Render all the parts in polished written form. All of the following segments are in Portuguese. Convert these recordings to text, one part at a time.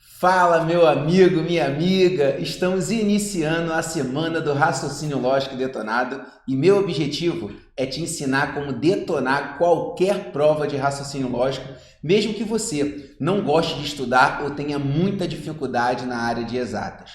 Fala, meu amigo, minha amiga! Estamos iniciando a semana do raciocínio lógico detonado e meu objetivo é te ensinar como detonar qualquer prova de raciocínio lógico, mesmo que você não goste de estudar ou tenha muita dificuldade na área de exatas.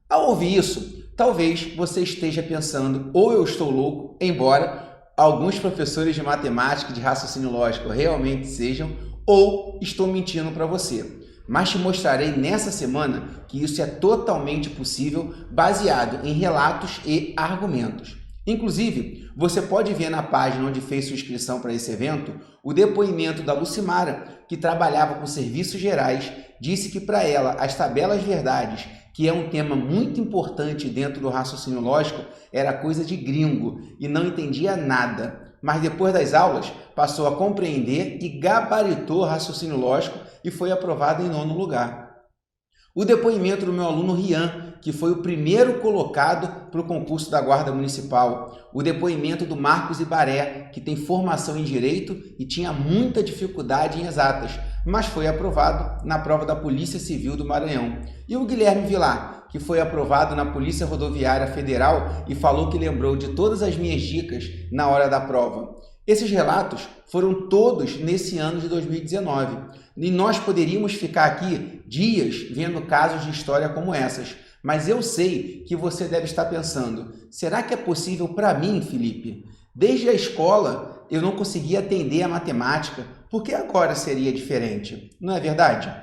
Ao ouvir isso, talvez você esteja pensando, ou eu estou louco, embora alguns professores de matemática e de raciocínio lógico realmente sejam, ou estou mentindo para você. Mas te mostrarei nessa semana que isso é totalmente possível, baseado em relatos e argumentos. Inclusive, você pode ver na página onde fez sua inscrição para esse evento o depoimento da Lucimara, que trabalhava com serviços gerais, disse que para ela as tabelas verdades, que é um tema muito importante dentro do raciocínio lógico, era coisa de gringo e não entendia nada. Mas depois das aulas, passou a compreender e gabaritou o raciocínio lógico e foi aprovado em 9º lugar. O depoimento do meu aluno Rian, que foi o primeiro colocado para o concurso da Guarda Municipal. O depoimento do Marcos Ibaré, que tem formação em Direito e tinha muita dificuldade em exatas, mas foi aprovado na prova da Polícia Civil do Maranhão. E o Guilherme Vilar, que foi aprovado na Polícia Rodoviária Federal e falou que lembrou de todas as minhas dicas na hora da prova. Esses relatos foram todos nesse ano de 2019 e nós poderíamos ficar aqui dias vendo casos de história como essas, mas eu sei que você deve estar pensando, será que é possível para mim, Felipe? Desde a escola eu não conseguia atender a matemática, por que agora seria diferente? Não é verdade?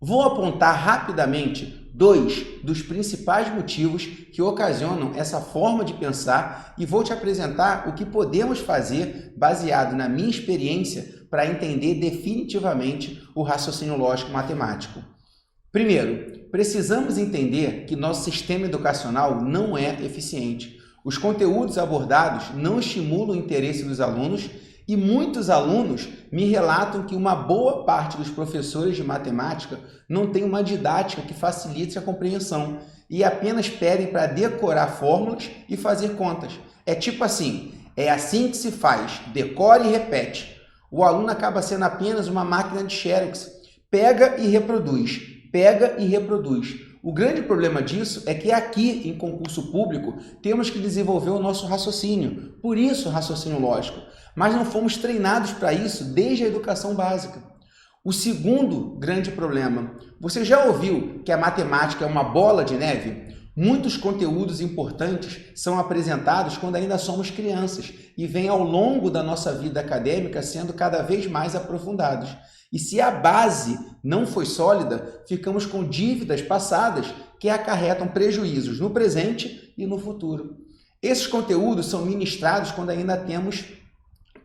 Vou apontar rapidamente 2 dos principais motivos que ocasionam essa forma de pensar e vou te apresentar o que podemos fazer baseado na minha experiência para entender definitivamente o raciocínio lógico matemático. Primeiro, precisamos entender que nosso sistema educacional não é eficiente. Os conteúdos abordados não estimulam o interesse dos alunos e muitos alunos me relatam que uma boa parte dos professores de matemática não tem uma didática que facilite a compreensão e apenas pedem para decorar fórmulas e fazer contas. É tipo assim, é assim que se faz, decore e repete. O aluno acaba sendo apenas uma máquina de Xerox, pega e reproduz, pega e reproduz. O grande problema disso é que aqui, em concurso público, temos que desenvolver o nosso raciocínio, por isso raciocínio lógico, mas não fomos treinados para isso desde a educação básica. O segundo grande problema, você já ouviu que a matemática é uma bola de neve? Muitos conteúdos importantes são apresentados quando ainda somos crianças e vêm ao longo da nossa vida acadêmica sendo cada vez mais aprofundados. E se a base não foi sólida, ficamos com dívidas passadas que acarretam prejuízos no presente e no futuro. Esses conteúdos são ministrados quando ainda temos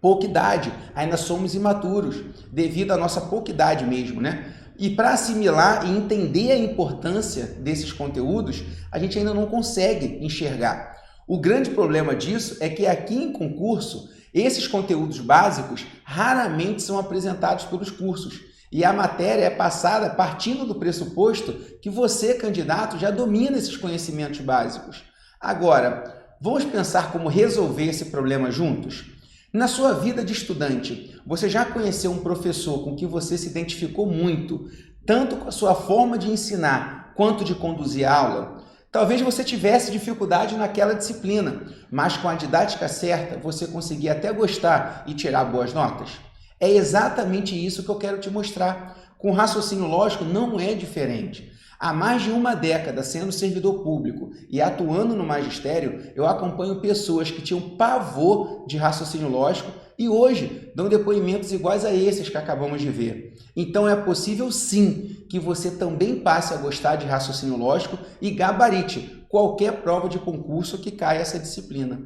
pouca idade, ainda somos imaturos, devido à nossa pouca idade mesmo, né? E para assimilar e entender a importância desses conteúdos, a gente ainda não consegue enxergar. O grande problema disso é que aqui em concurso, esses conteúdos básicos raramente são apresentados pelos cursos e a matéria é passada partindo do pressuposto que você, candidato, já domina esses conhecimentos básicos. Agora, vamos pensar como resolver esse problema juntos? Na sua vida de estudante, você já conheceu um professor com que você se identificou muito, tanto com a sua forma de ensinar quanto de conduzir a aula? Talvez você tivesse dificuldade naquela disciplina, mas com a didática certa você conseguia até gostar e tirar boas notas? É exatamente isso que eu quero te mostrar. Com raciocínio lógico não é diferente. Há mais de uma década sendo servidor público e atuando no magistério, eu acompanho pessoas que tinham pavor de raciocínio lógico e hoje dão depoimentos iguais a esses que acabamos de ver. Então é possível sim que você também passe a gostar de raciocínio lógico e gabarite qualquer prova de concurso que caia essa disciplina.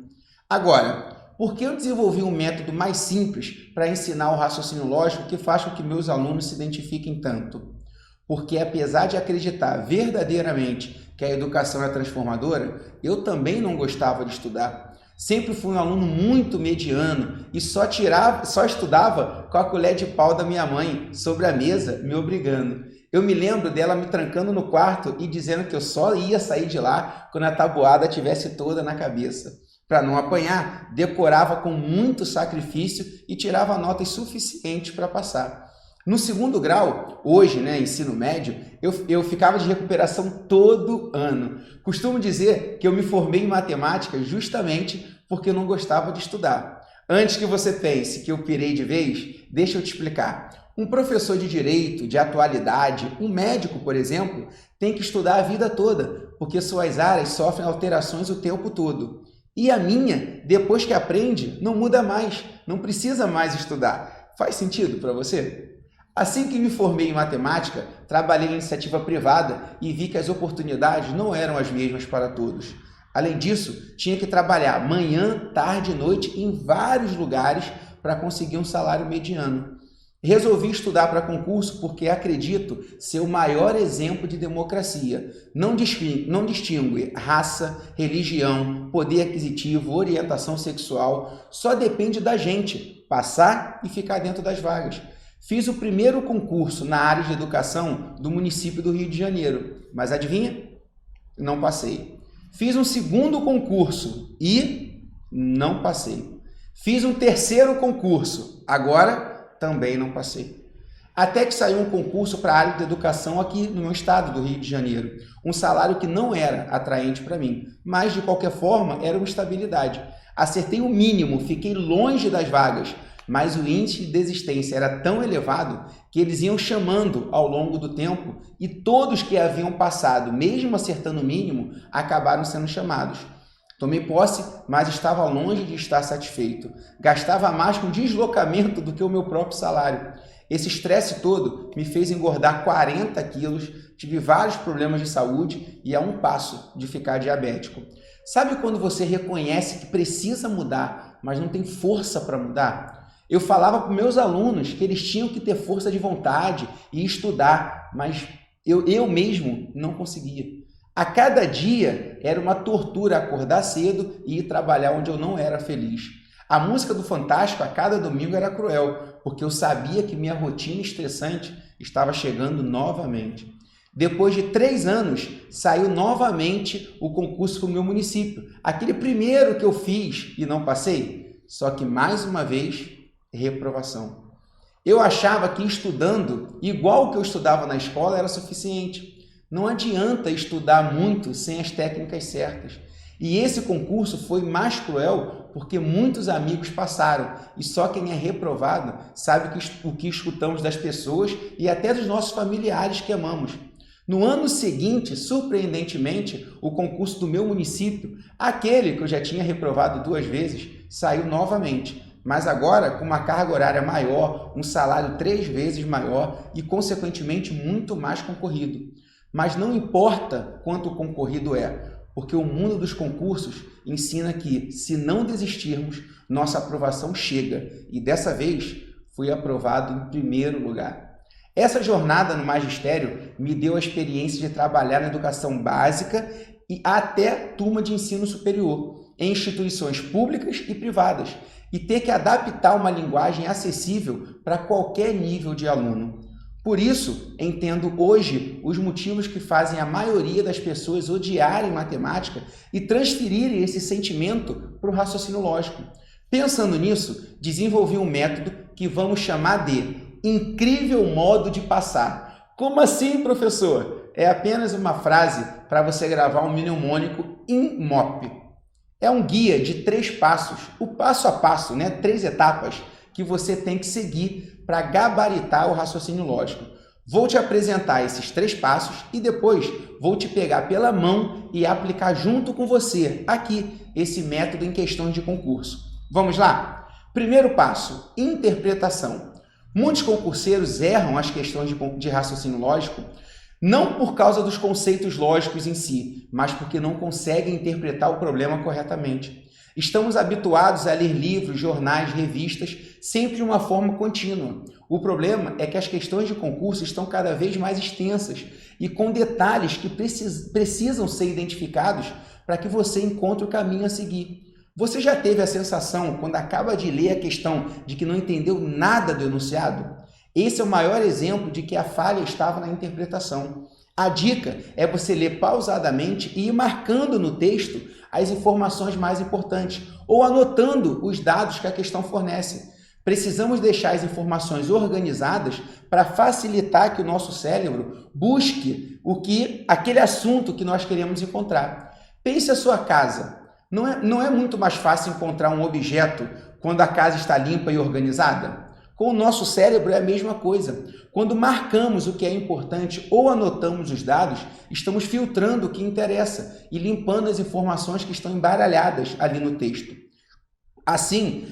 Agora, por que eu desenvolvi um método mais simples para ensinar o raciocínio lógico que faz com que meus alunos se identifiquem tanto? Porque apesar de acreditar verdadeiramente que a educação é transformadora, eu também não gostava de estudar. Sempre fui um aluno muito mediano e só estudava com a colher de pau da minha mãe sobre a mesa, me obrigando. Eu me lembro dela me trancando no quarto e dizendo que eu só ia sair de lá quando a tabuada estivesse toda na cabeça. Para não apanhar, decorava com muito sacrifício e tirava notas suficientes para passar. No segundo grau, hoje, né, ensino médio, eu ficava de recuperação todo ano. Costumo dizer que eu me formei em matemática justamente porque eu não gostava de estudar. Antes que você pense que eu pirei de vez, deixa eu te explicar. Um professor de direito, de atualidade, um médico, por exemplo, tem que estudar a vida toda, porque suas áreas sofrem alterações o tempo todo. E a minha, depois que aprende, não muda mais, não precisa mais estudar. Faz sentido para você? Assim que me formei em matemática, trabalhei em iniciativa privada e vi que as oportunidades não eram as mesmas para todos. Além disso, tinha que trabalhar manhã, tarde e noite em vários lugares para conseguir um salário mediano. Resolvi estudar para concurso porque acredito ser o maior exemplo de democracia. Não distingue raça, religião, poder aquisitivo, orientação sexual. Só depende da gente passar e ficar dentro das vagas. Fiz o primeiro concurso na área de educação do município do Rio de Janeiro, mas adivinha? Não passei. Fiz um segundo concurso e não passei. Fiz um terceiro concurso, agora também não passei. Até que saiu um concurso para a área de educação aqui no meu estado do Rio de Janeiro. Um salário que não era atraente para mim, mas de qualquer forma era uma estabilidade. Acertei o mínimo, fiquei longe das vagas, mas o índice de desistência era tão elevado que eles iam chamando ao longo do tempo e todos que haviam passado, mesmo acertando o mínimo, acabaram sendo chamados. Tomei posse, mas estava longe de estar satisfeito. Gastava mais com deslocamento do que o meu próprio salário. Esse estresse todo me fez engordar 40 quilos, tive vários problemas de saúde e a um passo de ficar diabético. Sabe quando você reconhece que precisa mudar, mas não tem força para mudar? Eu falava para meus alunos que eles tinham que ter força de vontade e estudar, mas eu mesmo não conseguia. A cada dia era uma tortura acordar cedo e ir trabalhar onde eu não era feliz. A música do Fantástico a cada domingo era cruel, porque eu sabia que minha rotina estressante estava chegando novamente. Depois de 3 anos, saiu novamente o concurso para o meu município. Aquele primeiro que eu fiz e não passei, só que mais uma vez, reprovação. Eu achava que estudando igual que eu estudava na escola era suficiente. Não adianta estudar muito sem as técnicas certas. E esse concurso foi mais cruel porque muitos amigos passaram e só quem é reprovado sabe o que escutamos das pessoas e até dos nossos familiares que amamos. No ano seguinte, surpreendentemente, o concurso do meu município, aquele que eu já tinha reprovado 2 vezes, saiu novamente. Mas agora com uma carga horária maior, um salário 3 vezes maior e, consequentemente, muito mais concorrido. Mas não importa quanto concorrido é, porque o mundo dos concursos ensina que, se não desistirmos, nossa aprovação chega. E dessa vez, fui aprovado em primeiro lugar. Essa jornada no magistério me deu a experiência de trabalhar na educação básica e até turma de ensino superior, em instituições públicas e privadas, e ter que adaptar uma linguagem acessível para qualquer nível de aluno. Por isso, entendo hoje os motivos que fazem a maioria das pessoas odiarem matemática e transferirem esse sentimento para o raciocínio lógico. Pensando nisso, desenvolvi um método que vamos chamar de incrível modo de passar. Como assim, professor? É apenas uma frase para você gravar um mnemônico IMOP. É um guia de 3 passos, o passo a passo, 3 etapas que você tem que seguir para gabaritar o raciocínio lógico. Vou te apresentar esses 3 passos e depois vou te pegar pela mão e aplicar junto com você aqui esse método em questões de concurso. Vamos lá? Primeiro passo, interpretação. Muitos concurseiros erram as questões de raciocínio lógico não por causa dos conceitos lógicos em si, mas porque não conseguem interpretar o problema corretamente. Estamos habituados a ler livros, jornais, revistas, sempre de uma forma contínua. O problema é que as questões de concurso estão cada vez mais extensas e com detalhes que precisam ser identificados para que você encontre o caminho a seguir. Você já teve a sensação, quando acaba de ler a questão, de que não entendeu nada do enunciado? Esse é o maior exemplo de que a falha estava na interpretação. A dica é você ler pausadamente e ir marcando no texto as informações mais importantes ou anotando os dados que a questão fornece. Precisamos deixar as informações organizadas para facilitar que o nosso cérebro busque aquele assunto que nós queremos encontrar. Pense a sua casa. Não é muito mais fácil encontrar um objeto quando a casa está limpa e organizada? Com o nosso cérebro é a mesma coisa. Quando marcamos o que é importante ou anotamos os dados, estamos filtrando o que interessa e limpando as informações que estão embaralhadas ali no texto. Assim,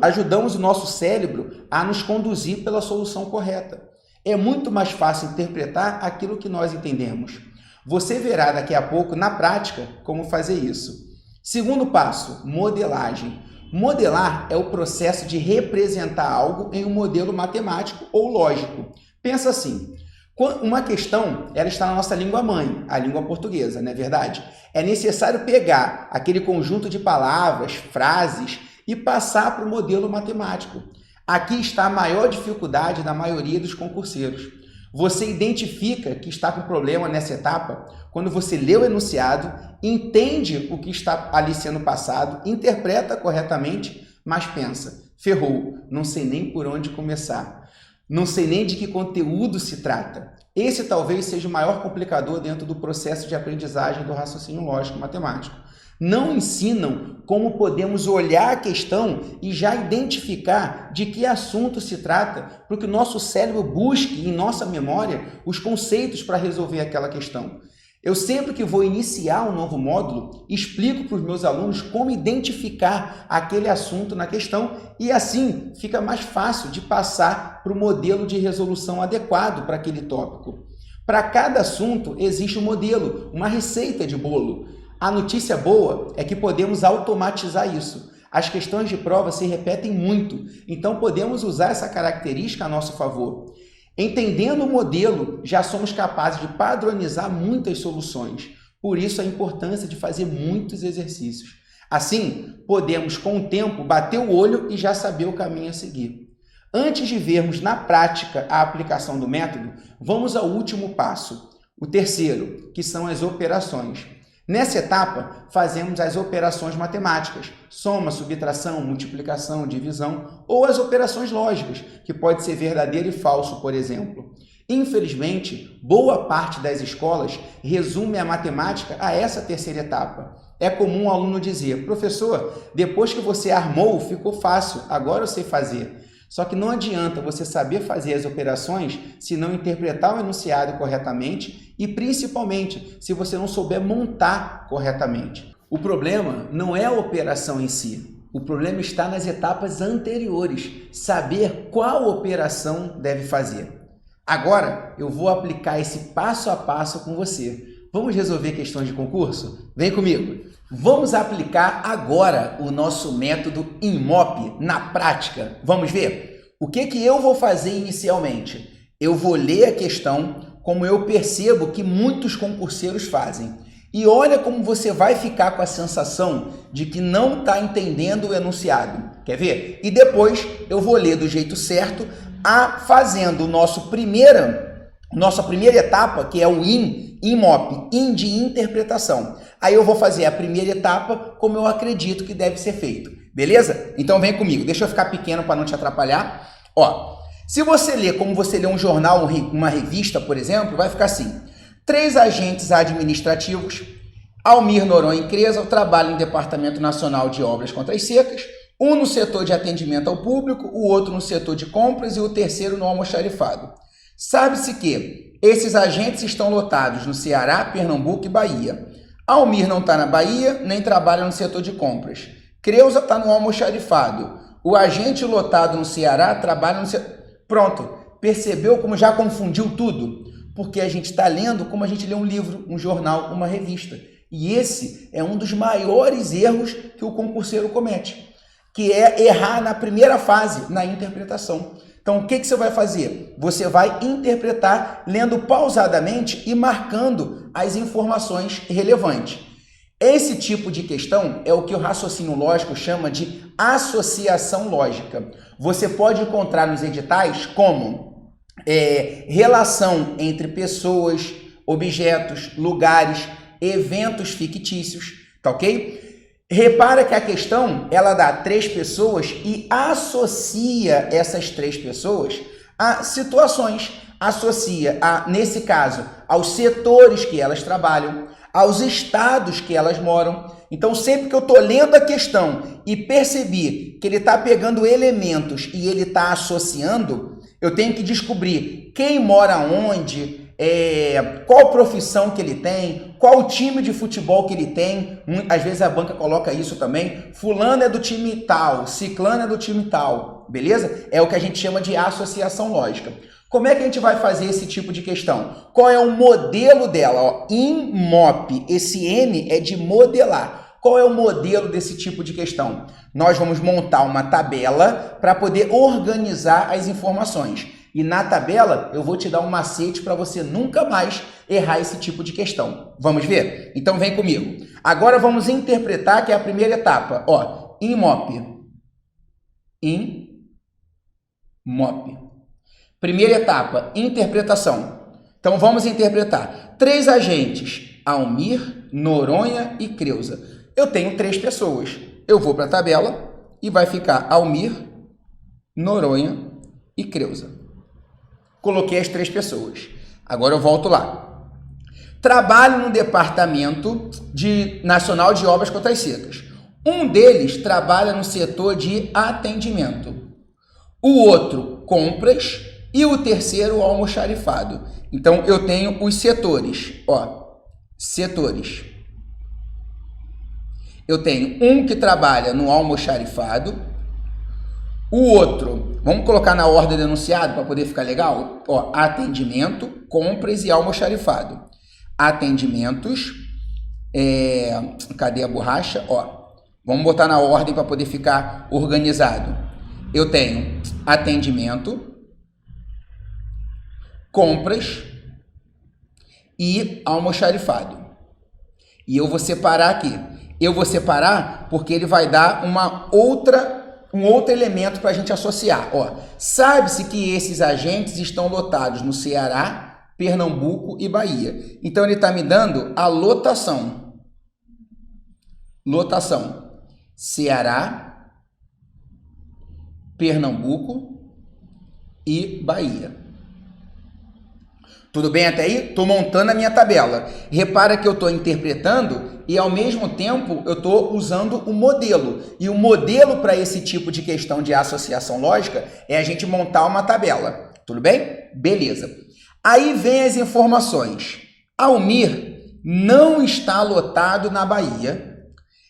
ajudamos o nosso cérebro a nos conduzir pela solução correta. É muito mais fácil interpretar aquilo que nós entendemos. Você verá daqui a pouco, na prática, como fazer isso. Segundo passo, modelagem. Modelar é o processo de representar algo em um modelo matemático ou lógico. Pensa assim, uma questão ela está na nossa língua mãe, a língua portuguesa, não é verdade? É necessário pegar aquele conjunto de palavras, frases e passar para o modelo matemático. Aqui está a maior dificuldade da maioria dos concurseiros. Você identifica que está com problema nessa etapa quando você lê o enunciado, entende o que está ali sendo passado, interpreta corretamente, mas pensa, ferrou, não sei nem por onde começar. Não sei nem de que conteúdo se trata. Esse talvez seja o maior complicador dentro do processo de aprendizagem do raciocínio lógico matemático. Não ensinam como podemos olhar a questão e já identificar de que assunto se trata para que o nosso cérebro busque em nossa memória os conceitos para resolver aquela questão. Eu sempre que vou iniciar um novo módulo, explico para os meus alunos como identificar aquele assunto na questão e assim fica mais fácil de passar para o modelo de resolução adequado para aquele tópico. Para cada assunto existe um modelo, uma receita de bolo. A notícia boa é que podemos automatizar isso. As questões de prova se repetem muito, então podemos usar essa característica a nosso favor. Entendendo o modelo, já somos capazes de padronizar muitas soluções. Por isso a importância de fazer muitos exercícios. Assim, podemos com o tempo bater o olho e já saber o caminho a seguir. Antes de vermos na prática a aplicação do método, vamos ao último passo, o terceiro, que são as operações. Nessa etapa, fazemos as operações matemáticas, soma, subtração, multiplicação, divisão, ou as operações lógicas, que pode ser verdadeiro e falso, por exemplo. Infelizmente, boa parte das escolas resume a matemática a essa terceira etapa. É comum o aluno dizer, professor, depois que você armou, ficou fácil, agora eu sei fazer. Só que não adianta você saber fazer as operações se não interpretar o enunciado corretamente e, principalmente, se você não souber montar corretamente. O problema não é a operação em si. O problema está nas etapas anteriores, saber qual operação deve fazer. Agora, eu vou aplicar esse passo a passo com você. Vamos resolver questões de concurso? Vem comigo! Vamos aplicar agora o nosso método INMOP na prática. Vamos ver? O que eu vou fazer inicialmente? Eu vou ler a questão como eu percebo que muitos concurseiros fazem. E olha como você vai ficar com a sensação de que não está entendendo o enunciado. Quer ver? E depois eu vou ler do jeito certo, fazendo nossa primeira etapa, que é o INMOP, IN de interpretação. Aí eu vou fazer a primeira etapa como eu acredito que deve ser feito. Beleza? Então vem comigo. Deixa eu ficar pequeno para não te atrapalhar. Ó, se você lê como você lê um jornal, uma revista, por exemplo, vai ficar assim. 3 agentes administrativos, Almir Noronha e Creza, trabalham no Departamento Nacional de Obras contra as Secas, um no setor de atendimento ao público, o outro no setor de compras e o terceiro no almoxarifado. Sabe-se que esses agentes estão lotados no Ceará, Pernambuco e Bahia. Almir não está na Bahia, nem trabalha no setor de compras. Creuza está no almoxarifado. O agente lotado no Ceará trabalha no setor... Pronto, percebeu como já confundiu tudo? Porque a gente está lendo como a gente lê um livro, um jornal, uma revista. E esse é um dos maiores erros que o concurseiro comete, que é errar na primeira fase, na interpretação. Então, o que você vai fazer? Você vai interpretar lendo pausadamente e marcando as informações relevantes. Esse tipo de questão é o que o raciocínio lógico chama de associação lógica. Você pode encontrar nos editais como relação entre pessoas, objetos, lugares, eventos fictícios, tá ok? Repara que a questão, ela dá 3 pessoas e associa essas 3 pessoas a situações, associa, nesse caso, aos setores que elas trabalham, aos estados que elas moram. Então, sempre que eu estou lendo a questão e percebi que ele está pegando elementos e ele está associando, eu tenho que descobrir quem mora onde, qual profissão que ele tem, qual time de futebol que ele tem. Às vezes a banca coloca isso também. Fulano é do time tal, ciclano é do time tal, beleza? É o que a gente chama de associação lógica. Como é que a gente vai fazer esse tipo de questão? Qual é o modelo dela? Ó, IMOP, esse M é de modelar. Qual é o modelo desse tipo de questão? Nós vamos montar uma tabela para poder organizar as informações. E na tabela eu vou te dar um macete para você nunca mais errar esse tipo de questão. Vamos ver? Então vem comigo. Agora vamos interpretar, que é a primeira etapa. Ó, IMOP. IMOP. Primeira etapa, interpretação. Então vamos interpretar. 3 agentes, Almir, Noronha e Creuza. Eu tenho 3 pessoas. Eu vou para a tabela e vai ficar Almir, Noronha e Creuza. Coloquei as 3 pessoas. Agora eu volto lá. Trabalho no Departamento Nacional de Obras Contas Secas. Um deles trabalha no setor de atendimento. O outro, compras. E o terceiro, almoxarifado. Então, eu tenho os setores. Ó, setores. Eu tenho um que trabalha no almoxarifado. O outro, vamos colocar na ordem do enunciado para poder ficar legal? Ó, atendimento, compras e almoxarifado. Atendimentos. Cadê a borracha? Ó, vamos botar na ordem para poder ficar organizado. Eu tenho atendimento, compras e almoxarifado. E eu vou separar aqui. Eu vou separar porque ele vai dar um outro elemento para a gente associar. Ó, sabe-se que esses agentes estão lotados no Ceará, Pernambuco e Bahia. Então, ele está me dando a lotação. Lotação. Ceará, Pernambuco e Bahia. Tudo bem até aí? Estou montando a minha tabela. Repara que eu estou interpretando e, ao mesmo tempo, eu estou usando o modelo. E o modelo para esse tipo de questão de associação lógica é a gente montar uma tabela. Tudo bem? Beleza. Aí vem as informações. Almir não está lotado na Bahia,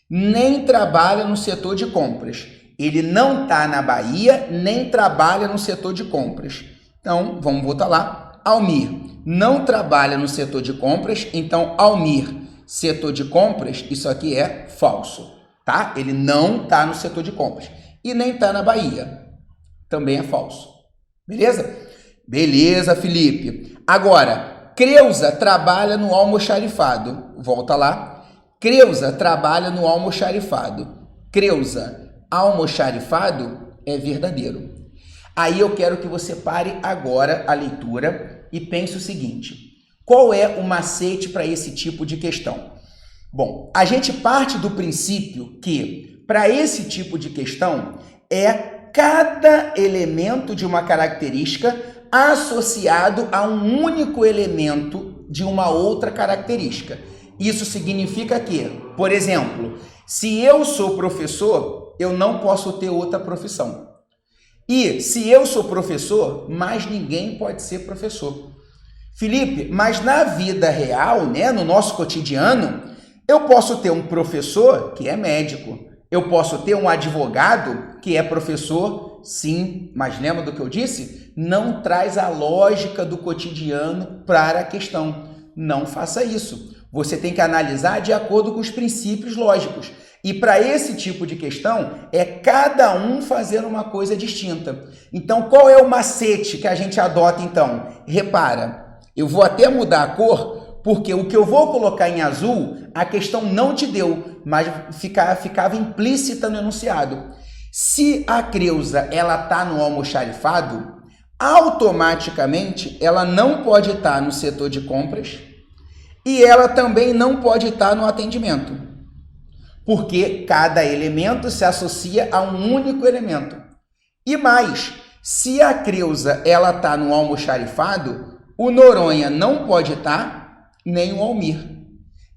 nem trabalha no setor de compras. Ele não está na Bahia, nem trabalha no setor de compras. Então, vamos botar lá. Almir não trabalha no setor de compras, então Almir, setor de compras, isso aqui é falso, tá? Ele não está no setor de compras e nem está na Bahia, também é falso, beleza? Beleza, Felipe. Agora, Creuza trabalha no almoxarifado, volta lá. Creuza trabalha no almoxarifado. Creuza, almoxarifado é verdadeiro. Aí eu quero que você pare agora a leitura e pense o seguinte: qual é o macete para esse tipo de questão? Bom, a gente parte do princípio que, para esse tipo de questão, é cada elemento de uma característica associado a um único elemento de uma outra característica. Isso significa que, por exemplo, se eu sou professor, eu não posso ter outra profissão. E se eu sou professor, mais ninguém pode ser professor. Felipe, mas na vida real, né, no nosso cotidiano, eu posso ter um professor que é médico. Eu posso ter um advogado que é professor, sim. Mas lembra do que eu disse? Não traz a lógica do cotidiano para a questão. Não faça isso. Você tem que analisar de acordo com os princípios lógicos. E para esse tipo de questão, é cada um fazer uma coisa distinta. Então, qual é o macete que a gente adota, então? Repara, eu vou até mudar a cor, porque o que eu vou colocar em azul, a questão não te deu, mas ficava implícita no enunciado. Se a Creuza está no almoxarifado, automaticamente ela não pode estar no setor de compras e ela também não pode estar no atendimento. porque cada elemento se associa a um único elemento. E mais, se a Creusa ela está no almoxarifado, o Noronha não pode estar, nem o Almir.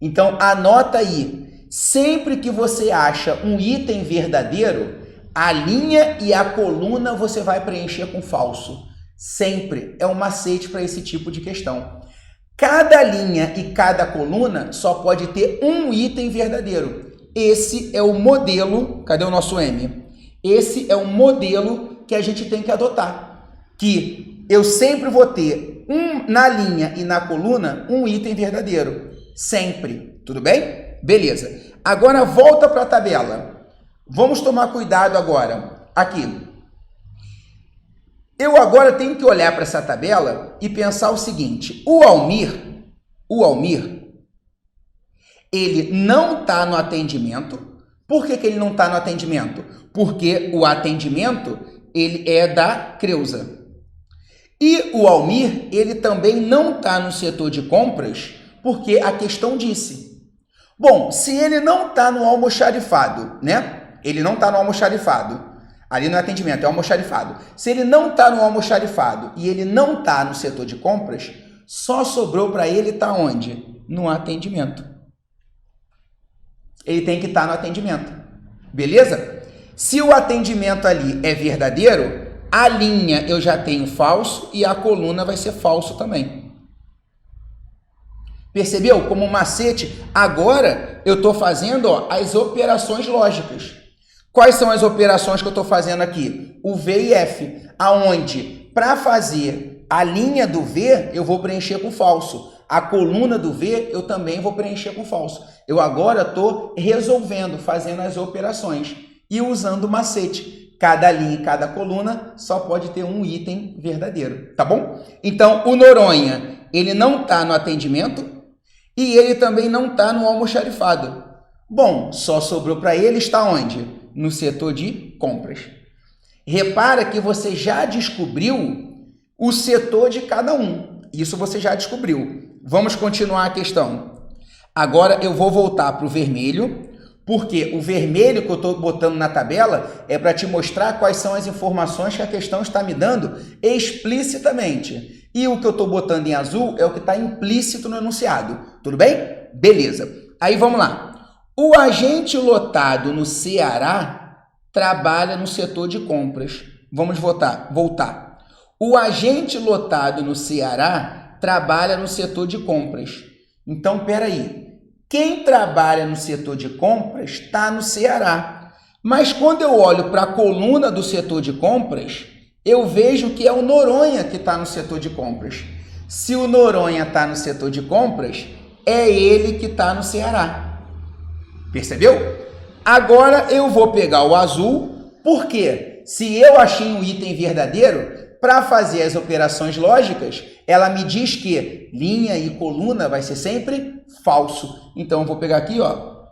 Então, anota aí, sempre que você acha um item verdadeiro, a linha e a coluna você vai preencher com falso. Sempre. É um macete para esse tipo de questão. Cada linha e cada coluna só pode ter um item verdadeiro. Esse é o modelo, cadê o nosso M? Esse é o modelo que a gente tem que adotar. Que eu sempre vou ter na linha e na coluna um item verdadeiro. Sempre. Tudo bem? Beleza. Agora volta para a tabela. Vamos tomar cuidado agora. Aqui. Eu agora tenho que olhar para essa tabela e pensar o seguinte. O Almir, ele não está no atendimento. Por que ele não está no atendimento? Porque o atendimento, ele é da Creusa. E o Almir, ele também não está no setor de compras, porque a questão disse. Bom, se ele não está no almoxarifado, né? Ele não está no almoxarifado. Ali no atendimento, é almoxarifado. Se ele não está no almoxarifado e ele não está no setor de compras, só sobrou para ele estar onde? No atendimento. Ele tem que estar no atendimento. Beleza? Se o atendimento ali é verdadeiro, a linha eu já tenho falso e a coluna vai ser falso também. Percebeu? Como um macete, agora eu estou fazendo as operações lógicas. Quais são as operações que eu estou fazendo aqui? O V e F, aonde para fazer a linha do V eu vou preencher com falso. A coluna do V eu também vou preencher com falso. Eu agora estou resolvendo, fazendo as operações e usando o macete. Cada linha e cada coluna só pode ter um item verdadeiro, tá bom? Então, o Noronha, ele não está no atendimento e ele também não está no almoxarifado. Bom, só sobrou para ele estar onde? No setor de compras. Repara que você já descobriu o setor de cada um. Isso você já descobriu. Vamos continuar a questão. Agora eu vou voltar para o vermelho, porque o vermelho que eu estou botando na tabela é para te mostrar quais são as informações que a questão está me dando explicitamente. E o que eu estou botando em azul é o que está implícito no enunciado. Tudo bem? Beleza. Aí vamos lá. O agente lotado no Ceará trabalha no setor de compras. Vamos voltar. O agente lotado no Ceará trabalha no setor de compras. Então, peraí. Quem trabalha no setor de compras está no Ceará. Mas quando eu olho para a coluna do setor de compras, eu vejo que é o Noronha que está no setor de compras. Se o Noronha está no setor de compras, é ele que está no Ceará. Percebeu? Agora eu vou pegar o azul, porque se eu achei um item verdadeiro, para fazer as operações lógicas, ela me diz que linha e coluna vai ser sempre falso. Então, eu vou pegar aqui, ó,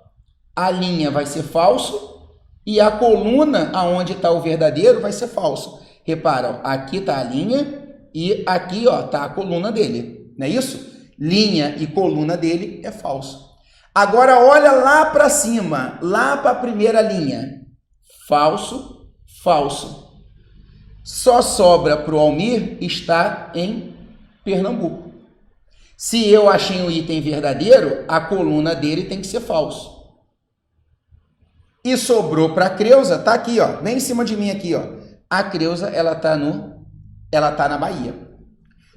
a linha vai ser falso e a coluna, aonde está o verdadeiro, vai ser falso. Repara, ó, aqui está a linha e aqui está a coluna dele. Não é isso? Linha e coluna dele é falso. Agora, olha lá para cima, lá para a primeira linha. Falso, falso. Só sobra para o Almir estar em Pernambuco. Se eu achei um item verdadeiro, a coluna dele tem que ser falso. E sobrou para a Creusa, tá aqui, ó, bem em cima de mim aqui, ó. A Creusa, ela tá na Bahia.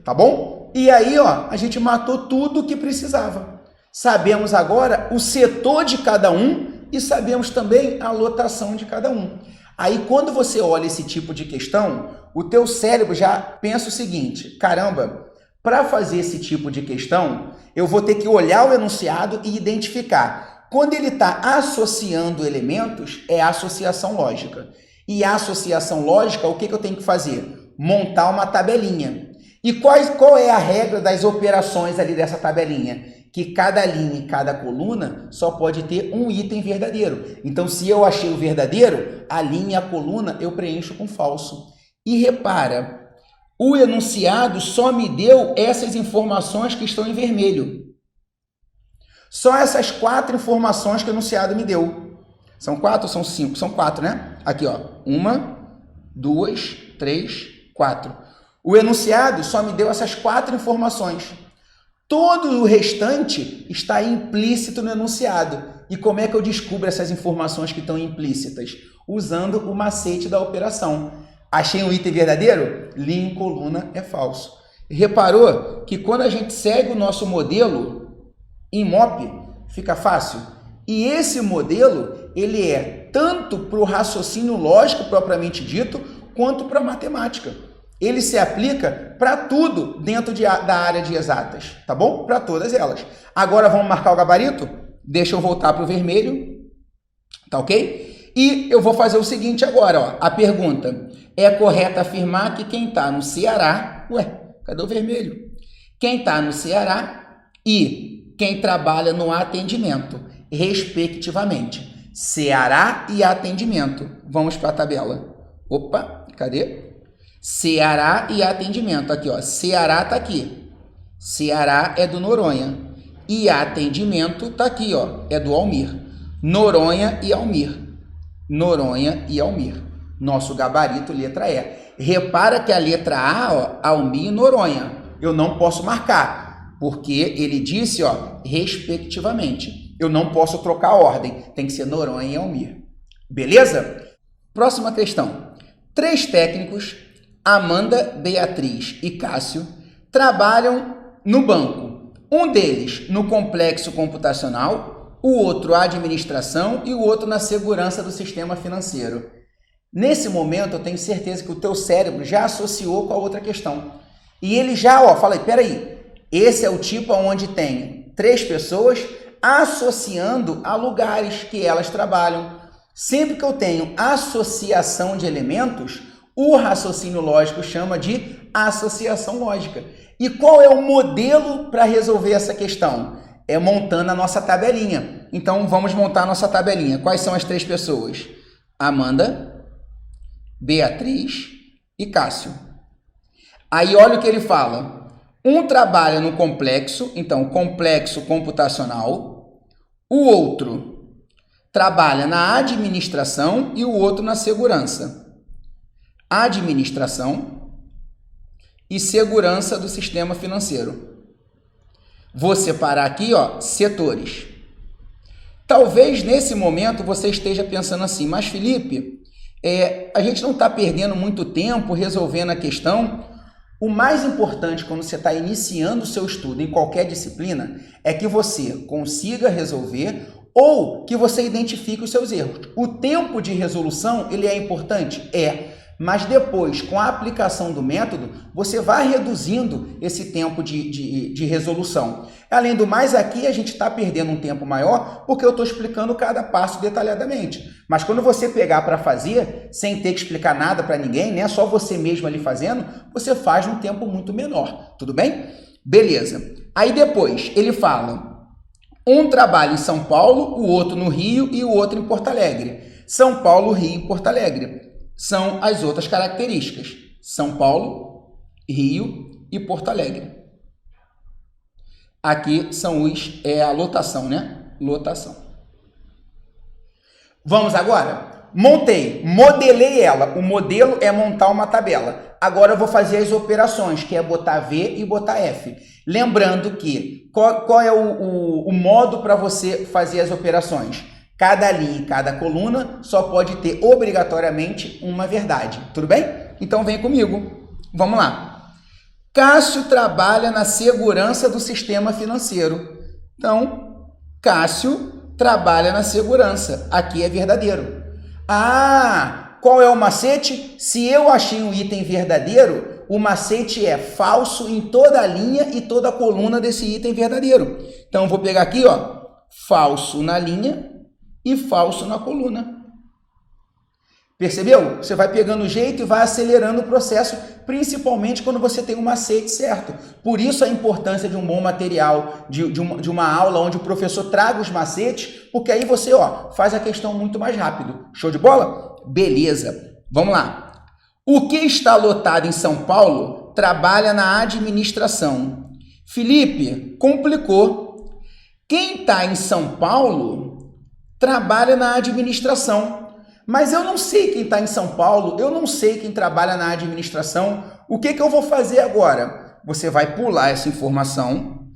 Tá bom? E aí, ó, a gente matou tudo o que precisava. Sabemos agora o setor de cada um e sabemos também a lotação de cada um. Aí, quando você olha esse tipo de questão, o teu cérebro já pensa o seguinte, caramba, para fazer esse tipo de questão, eu vou ter que olhar o enunciado e identificar. Quando ele está associando elementos, é associação lógica. E a associação lógica, o que eu tenho que fazer? Montar uma tabelinha. E qual é a regra das operações ali dessa tabelinha? Que cada linha e cada coluna só pode ter um item verdadeiro. Então, se eu achei o verdadeiro, a linha e a coluna eu preencho com falso. E repara, o enunciado só me deu essas informações que estão em vermelho. Só essas 4 informações que o enunciado me deu. São 4 ou são 5? São 4, né? Aqui, ó. 1, 2, 3, 4. O enunciado só me deu essas 4 informações. Todo o restante está implícito no enunciado. E como é que eu descubro essas informações que estão implícitas? Usando o macete da operação. Achei um item verdadeiro? Linha em coluna é falso. Reparou que quando a gente segue o nosso modelo em MOP, fica fácil? E esse modelo, ele é tanto para o raciocínio lógico propriamente dito, quanto para a matemática. Ele se aplica para tudo dentro da área de exatas, tá bom? Para todas elas. Agora vamos marcar o gabarito? Deixa eu voltar para o vermelho, tá ok? E eu vou fazer o seguinte agora, ó. A pergunta: é correto afirmar que quem está no Ceará... Ué, cadê o vermelho? Quem está no Ceará e quem trabalha no atendimento, respectivamente. Ceará e atendimento. Vamos para a tabela. Opa, cadê? Ceará e atendimento. Aqui, ó. Ceará está aqui. Ceará é do Noronha. E atendimento está aqui, ó. É do Almir. Noronha e Almir. Noronha e Almir. Nosso gabarito, letra E. Repara que a letra A, ó, Almir e Noronha. Eu não posso marcar, porque ele disse, ó, respectivamente. Eu não posso trocar a ordem. Tem que ser Noronha e Almir. Beleza? Próxima questão. 3 técnicos, Amanda, Beatriz e Cássio, trabalham no banco. Um deles no complexo computacional, o outro administração e o outro na segurança do sistema financeiro. Nesse momento, eu tenho certeza que o teu cérebro já associou com a outra questão. E ele já, ó, fala aí, peraí, esse é o tipo onde tem 3 pessoas associando a lugares que elas trabalham. Sempre que eu tenho associação de elementos, o raciocínio lógico chama de associação lógica. E qual é o modelo para resolver essa questão? É montando a nossa tabelinha. Então, vamos montar a nossa tabelinha. Quais são as 3 pessoas? Amanda, Beatriz e Cássio. Aí, olha o que ele fala. Um trabalha no complexo, então, complexo computacional. O outro trabalha na administração e o outro na segurança. Administração e segurança do sistema financeiro. Vou separar aqui, ó, setores. Talvez nesse momento você esteja pensando assim, mas Felipe, a gente não está perdendo muito tempo resolvendo a questão. O mais importante quando você está iniciando o seu estudo em qualquer disciplina é que você consiga resolver ou que você identifique os seus erros. O tempo de resolução, ele é importante? Mas depois, com a aplicação do método, você vai reduzindo esse tempo de resolução. Além do mais, aqui a gente está perdendo um tempo maior porque eu estou explicando cada passo detalhadamente. Mas quando você pegar para fazer, sem ter que explicar nada para ninguém, né, só você mesmo ali fazendo, você faz num tempo muito menor. Tudo bem? Beleza. Aí depois, ele fala, um trabalha em São Paulo, o outro no Rio e o outro em Porto Alegre. São Paulo, Rio e Porto Alegre. São as outras características. São Paulo, Rio e Porto Alegre. Aqui são a lotação, né? Lotação. Vamos agora? Modelei ela. O modelo é montar uma tabela. Agora eu vou fazer as operações, que é botar V e botar F. Lembrando que, qual é o modo para você fazer as operações? Cada linha e cada coluna só pode ter obrigatoriamente uma verdade. Tudo bem? Então vem comigo. Vamos lá. Cássio trabalha na segurança do sistema financeiro. Então, Cássio trabalha na segurança. Aqui é verdadeiro. Ah, qual é o macete? Se eu achei um item verdadeiro, o macete é falso em toda a linha e toda a coluna desse item verdadeiro. Então, eu vou pegar aqui, ó, falso na linha e falso na coluna. Percebeu? Você vai pegando o jeito e vai acelerando o processo, principalmente quando você tem um macete certo. Por isso a importância de um bom material, de uma aula onde o professor traga os macetes, porque aí você, ó, faz a questão muito mais rápido. Show de bola? Beleza. Vamos lá. O que está lotado em São Paulo trabalha na administração. Felipe, complicou. Quem está em São Paulo trabalha na administração. Mas eu não sei quem está em São Paulo, eu não sei quem trabalha na administração. O que eu vou fazer agora? Você vai pular essa informação,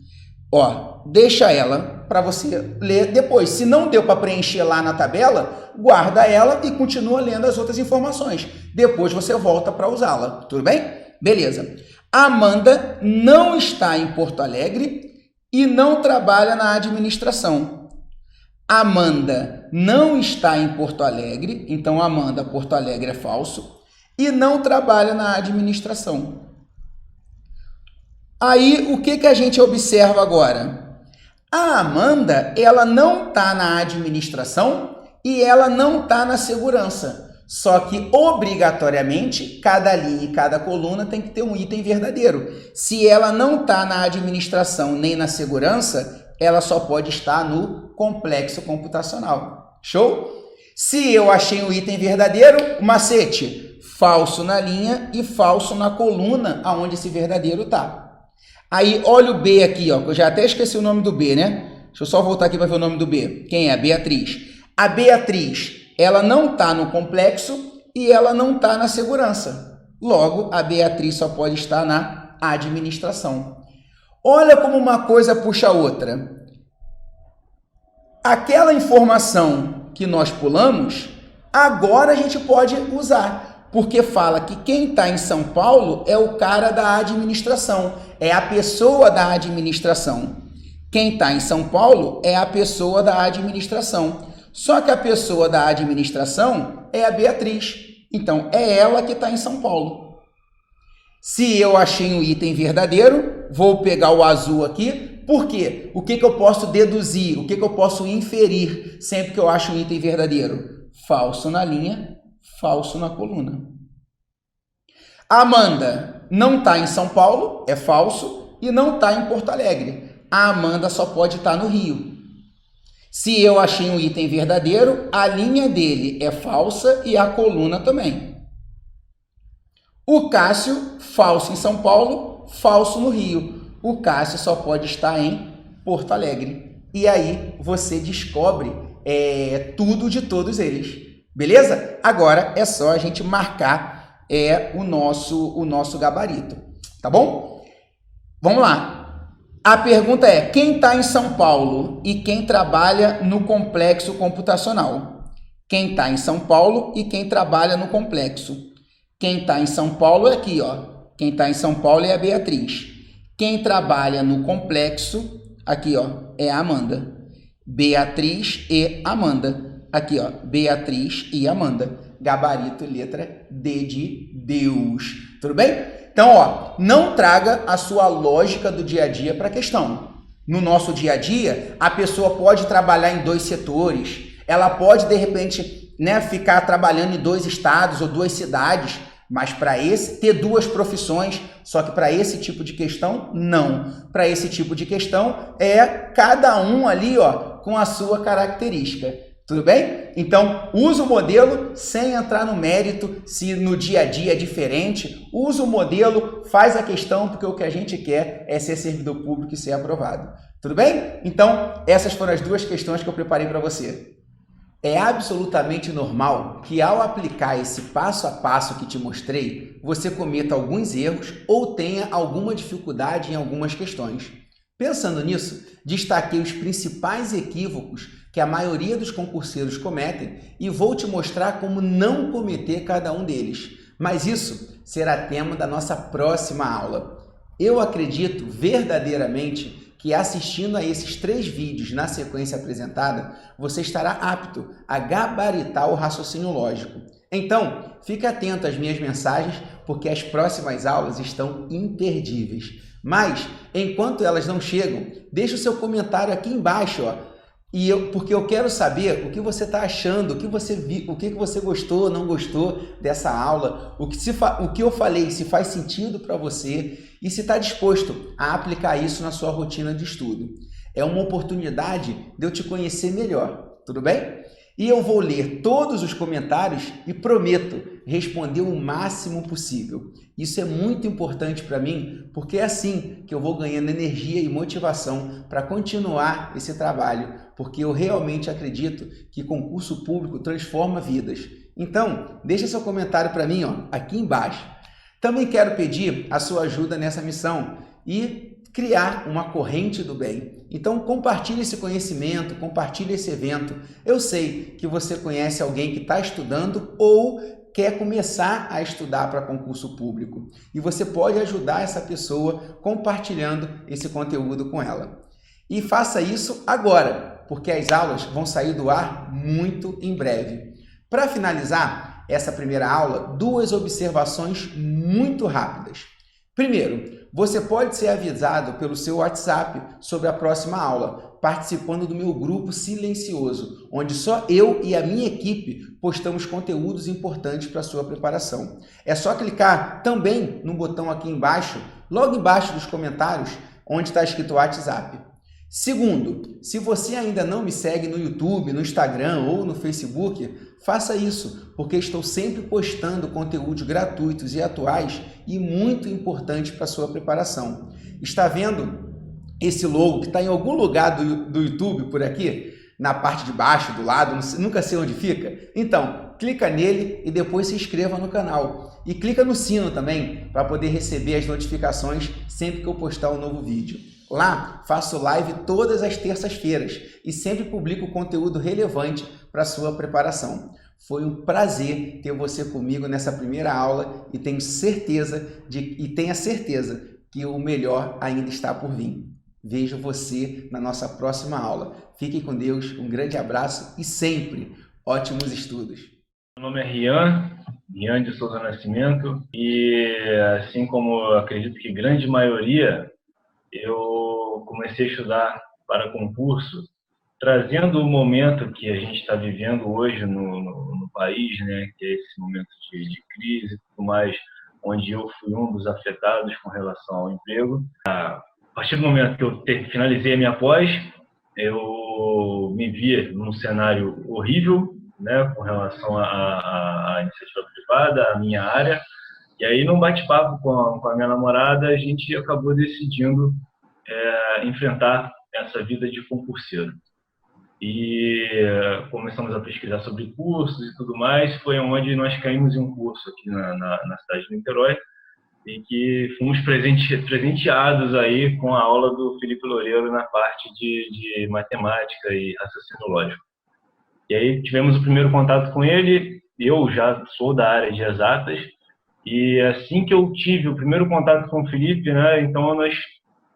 ó, deixa ela para você ler depois. Se não deu para preencher lá na tabela, guarda ela e continua lendo as outras informações. Depois você volta para usá-la, tudo bem? Beleza. Amanda não está em Porto Alegre e não trabalha na administração. Amanda não está em Porto Alegre, então Amanda, Porto Alegre é falso, e não trabalha na administração. Aí, o que a gente observa agora? A Amanda, ela não está na administração e ela não está na segurança. Só que, obrigatoriamente, cada linha e cada coluna tem que ter um item verdadeiro. Se ela não está na administração nem na segurança, ela só pode estar no complexo computacional. Show? Se eu achei um item verdadeiro, macete, falso na linha e falso na coluna aonde esse verdadeiro está. Aí, olha o B aqui, ó, eu já até esqueci o nome do B, né? Deixa eu só voltar aqui para ver o nome do B. Quem é? A Beatriz. A Beatriz, ela não está no complexo e ela não está na segurança. Logo, a Beatriz só pode estar na administração. Olha como uma coisa puxa a outra. Aquela informação que nós pulamos, agora a gente pode usar, porque fala que quem está em São Paulo é o cara da administração, é a pessoa da administração. Quem está em São Paulo é a pessoa da administração. Só que a pessoa da administração é a Beatriz. Então, é ela que está em São Paulo. Se eu achei um item verdadeiro, vou pegar o azul aqui. Por quê? O que eu posso deduzir? O que eu posso inferir sempre que eu acho um item verdadeiro? Falso na linha, falso na coluna. Amanda não está em São Paulo, é falso, e não está em Porto Alegre. A Amanda só pode estar no Rio. Se eu achei um item verdadeiro, a linha dele é falsa e a coluna também. O Cássio, falso em São Paulo, falso no Rio. O Cássio só pode estar em Porto Alegre. E aí você descobre tudo de todos eles. Beleza? Agora é só a gente marcar o nosso gabarito. Tá bom? Vamos lá. A pergunta é, quem está em São Paulo e quem trabalha no complexo computacional? Quem está em São Paulo e quem trabalha no complexo? Quem está em São Paulo é aqui, ó. Quem está em São Paulo é a Beatriz. Quem trabalha no complexo, aqui, ó, é a Amanda. Beatriz e Amanda. Aqui, ó, Beatriz e Amanda. Gabarito, letra D de Deus. Tudo bem? Então, ó, não traga a sua lógica do dia a dia para a questão. No nosso dia a dia, a pessoa pode trabalhar em 2 setores, ela pode, de repente, ficar trabalhando em 2 estados ou 2 cidades, mas para ter 2 profissões, só que para esse tipo de questão, não. Para esse tipo de questão, é cada um ali, ó, com a sua característica. Tudo bem? Então, usa o modelo sem entrar no mérito, se no dia a dia é diferente. Usa o modelo, faz a questão, porque o que a gente quer é ser servidor público e ser aprovado. Tudo bem? Então, essas foram as 2 questões que eu preparei para você. É absolutamente normal que ao aplicar esse passo a passo que te mostrei, você cometa alguns erros ou tenha alguma dificuldade em algumas questões. Pensando nisso, destaquei os principais equívocos que a maioria dos concurseiros cometem e vou te mostrar como não cometer cada um deles. Mas isso será tema da nossa próxima aula. Eu acredito verdadeiramente que assistindo a esses 3 vídeos na sequência apresentada, você estará apto a gabaritar o raciocínio lógico. Então, fique atento às minhas mensagens, porque as próximas aulas estão imperdíveis. Mas, enquanto elas não chegam, deixe o seu comentário aqui embaixo, ó. Porque eu quero saber o que você está achando, o que você viu, o que você gostou, não gostou dessa aula, o que eu falei, se faz sentido para você e se está disposto a aplicar isso na sua rotina de estudo. É uma oportunidade de eu te conhecer melhor, tudo bem? E eu vou ler todos os comentários e prometo responder o máximo possível. Isso é muito importante para mim, porque é assim que eu vou ganhando energia e motivação para continuar esse trabalho, porque eu realmente acredito que concurso público transforma vidas. Então, deixa seu comentário para mim, aqui embaixo. Também quero pedir a sua ajuda nessa missão e criar uma corrente do bem. Então compartilhe esse conhecimento, compartilhe esse evento. Eu sei que você conhece alguém que está estudando ou quer começar a estudar para concurso público. E você pode ajudar essa pessoa compartilhando esse conteúdo com ela. E faça isso agora, porque as aulas vão sair do ar muito em breve. Para finalizar essa primeira aula, 2 observações muito rápidas. Primeiro, você pode ser avisado pelo seu WhatsApp sobre a próxima aula, participando do meu grupo silencioso, onde só eu e a minha equipe postamos conteúdos importantes para a sua preparação. É só clicar também no botão aqui embaixo, logo embaixo dos comentários, onde está escrito WhatsApp. Segundo, se você ainda não me segue no YouTube, no Instagram ou no Facebook, faça isso, porque estou sempre postando conteúdos gratuitos e atuais e muito importantes para a sua preparação. Está vendo esse logo que está em algum lugar do YouTube por aqui? Na parte de baixo, do lado, nunca sei onde fica? Então, clica nele e depois se inscreva no canal. E clica no sino também, para poder receber as notificações sempre que eu postar um novo vídeo. Lá, faço live todas as terças-feiras e sempre publico conteúdo relevante para a sua preparação. Foi um prazer ter você comigo nessa primeira aula e tenha certeza que o melhor ainda está por vir. Vejo você na nossa próxima aula. Fiquem com Deus, um grande abraço e sempre ótimos estudos. Meu nome é Rian de Souza Nascimento, e assim como eu acredito que grande maioria, eu comecei a estudar para concurso, trazendo o momento que a gente está vivendo hoje no país, né, que é esse momento de crise e tudo mais, onde eu fui um dos afetados com relação ao emprego. A partir do momento que eu finalizei a minha pós, eu me via num cenário horrível, né, com relação à iniciativa privada, à minha área. E aí, num bate-papo com a minha namorada, a gente acabou decidindo enfrentar essa vida de concurseiro. E começamos a pesquisar sobre cursos e tudo mais. Foi onde nós caímos em um curso aqui na cidade de Niterói, e que fomos presenteados aí com a aula do Felipe Loureiro na parte de matemática e raciocínio lógico. E aí tivemos o primeiro contato com ele. Eu já sou da área de exatas, e assim que eu tive o primeiro contato com o Felipe, né, então nós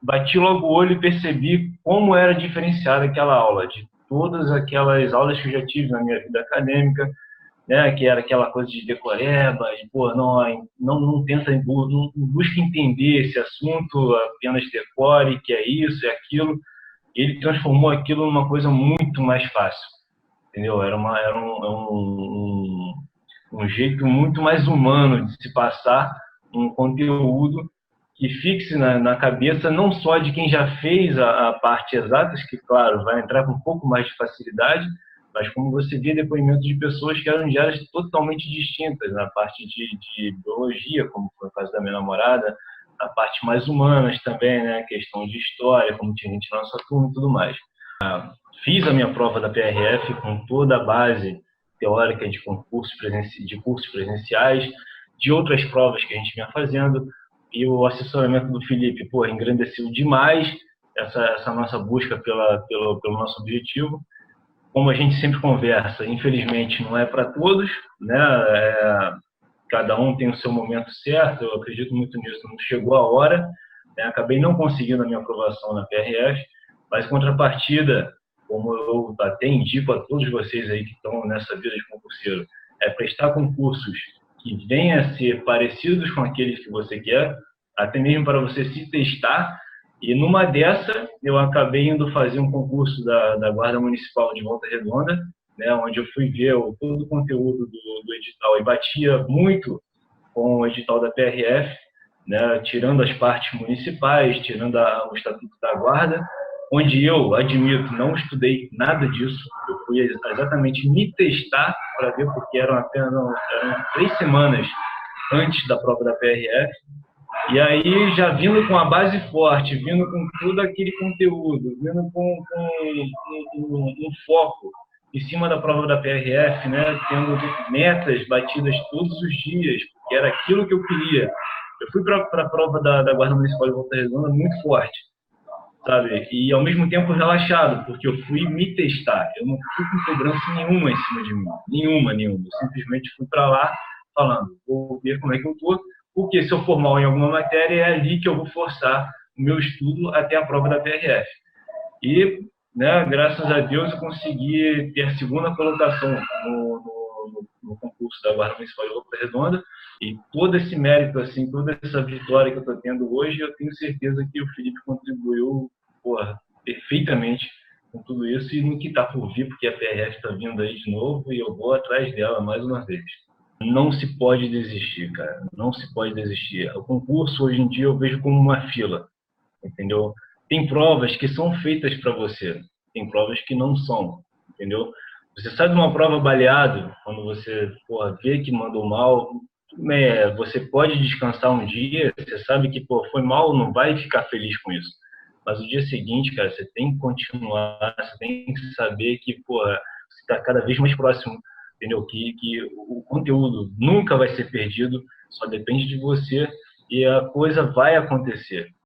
bati logo o olho e percebi como era diferenciada aquela aula, de todas aquelas aulas que eu já tive na minha vida acadêmica, né, que era aquela coisa de decoreba, de, pô, não tenta, não busca entender esse assunto, apenas decore, que é isso, é aquilo. Ele transformou aquilo numa coisa muito mais fácil, entendeu? Era um jeito muito mais humano de se passar um conteúdo que fixe na cabeça não só de quem já fez a parte exatas, que, claro, vai entrar com um pouco mais de facilidade, mas como você vê depoimentos de pessoas que eram de áreas totalmente distintas, na parte de biologia, como foi o caso da minha namorada, na parte mais humanas também, né, questão de história, como tinha gente na nossa turma e tudo mais. Fiz a minha prova da PRF com toda a base teórica de cursos presenciais, de outras provas que a gente vinha fazendo, e o assessoramento do Felipe, pô, engrandeceu demais essa nossa busca pelo nosso objetivo. Como a gente sempre conversa, infelizmente não é para todos, né? Cada um tem o seu momento certo, eu acredito muito nisso, não chegou a hora, né? Acabei não conseguindo a minha aprovação na PRF, mas em contrapartida, como eu até indico a todos vocês aí que estão nessa vida de concurseiro, é prestar concursos que venham a ser parecidos com aqueles que você quer, até mesmo para você se testar. E numa dessa, eu acabei indo fazer um concurso da Guarda Municipal de Volta Redonda, né, onde eu fui ver todo o conteúdo do edital e batia muito com o edital da PRF, né, tirando as partes municipais, tirando o Estatuto da Guarda, onde eu admito, não estudei nada disso. Eu fui exatamente me testar para ver, porque eram 3 semanas antes da prova da PRF. E aí, já vindo com a base forte, vindo com todo aquele conteúdo, vindo com um foco em cima da prova da PRF, né, tendo metas batidas todos os dias, porque era aquilo que eu queria. Eu fui para a prova da Guarda Municipal de Volta Redonda muito forte, sabe? E ao mesmo tempo relaxado, porque eu fui me testar. Eu não fui com cobrança nenhuma em cima de mim, nenhuma. Eu simplesmente fui para lá falando, vou ver como é que eu tô, porque se eu for mal em alguma matéria, é ali que eu vou forçar o meu estudo até a prova da PRF. E, né, graças a Deus, eu consegui ter a segunda colocação no concurso da Guarda Municipal de Volta Redonda, e todo esse mérito, assim, toda essa vitória que eu estou tendo hoje, eu tenho certeza que o Felipe contribuiu, perfeitamente com tudo isso, e no que está por vir, porque a PRF está vindo aí de novo, e eu vou atrás dela mais uma vez. Não se pode desistir, cara. Não se pode desistir. O concurso, hoje em dia, eu vejo como uma fila, entendeu? Tem provas que são feitas para você. Tem provas que não são, entendeu? Você sai de uma prova baleado, quando você vê que mandou mal, você pode descansar um dia, você sabe que foi mal, não vai ficar feliz com isso. Mas o dia seguinte, cara, você tem que continuar, você tem que saber que você está cada vez mais próximo, entendeu? Que o conteúdo nunca vai ser perdido, só depende de você, e a coisa vai acontecer.